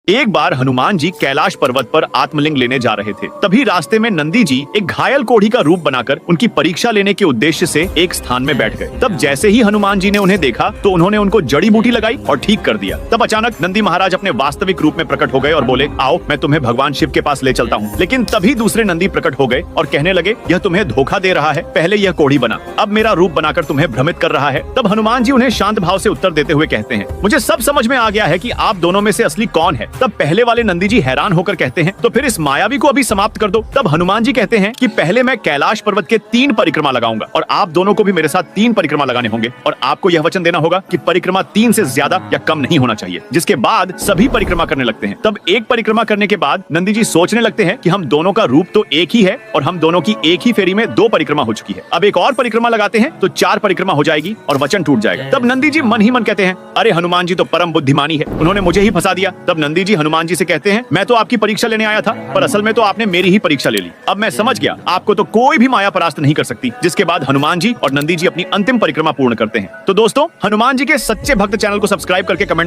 एक बार हनुमान जी कैलाश पर्वत पर आत्मलिंग लेने जा रहे थे। तभी रास्ते में नंदी जी एक घायल कोढ़ी का रूप बनाकर उनकी परीक्षा लेने के उद्देश्य से एक स्थान में बैठ गए। तब जैसे ही हनुमान जी ने उन्हें देखा तो उन्होंने उनको जड़ी बूटी लगाई और ठीक कर दिया। तब अचानक नंदी महाराज अपने वास्तविक रूप में प्रकट हो गए और बोले, आओ मैं तुम्हें भगवान शिव के पास ले चलता हूँ। लेकिन तभी दूसरे नंदी प्रकट हो गए और कहने लगे, यह तुम्हें धोखा दे रहा है, पहले यह कोढ़ी बना, अब मेरा रूप बनाकर तुम्हें भ्रमित कर रहा है। तब हनुमान जी उन्हें शांत भाव से उत्तर देते हुए कहते हैं, मुझे सब समझ में आ गया है कि आप दोनों में से असली कौन है। तब पहले वाले नंदी जी हैरान होकर कहते हैं, तो फिर इस मायावी को अभी समाप्त कर दो। तब हनुमान जी कहते हैं कि पहले मैं कैलाश पर्वत के 3 परिक्रमा लगाऊंगा और आप दोनों को भी मेरे साथ 3 परिक्रमा लगाने होंगे और आपको यह वचन देना होगा कि परिक्रमा 3 से ज्यादा या कम नहीं होना चाहिए। जिसके बाद सभी परिक्रमा करने लगते हैं। तब एक परिक्रमा करने के बाद नंदी जी सोचने लगते हैं कि हम दोनों का रूप तो एक ही है और हम दोनों की एक ही फेरी में 2 परिक्रमा हो चुकी है। अब एक और परिक्रमा लगाते हैं तो 4 परिक्रमा हो जाएगी और वचन टूट जाएगा। तब नंदी जी मन ही मन कहते हैं, अरे हनुमान जी तो परम बुद्धिमानी है, उन्होंने मुझे ही फंसा दिया। तब नंदी जी हनुमान जी से कहते हैं, मैं तो आपकी परीक्षा लेने आया था, पर असल में तो आपने मेरी ही परीक्षा ले ली। अब मैं समझ गया, आपको तो कोई भी माया परास्त नहीं कर सकती। जिसके बाद हनुमान जी और नंदी जी अपनी अंतिम परिक्रमा पूर्ण करते हैं। तो दोस्तों, हनुमान जी के सच्चे भक्त चैनल को सब्सक्राइब करके कमेंट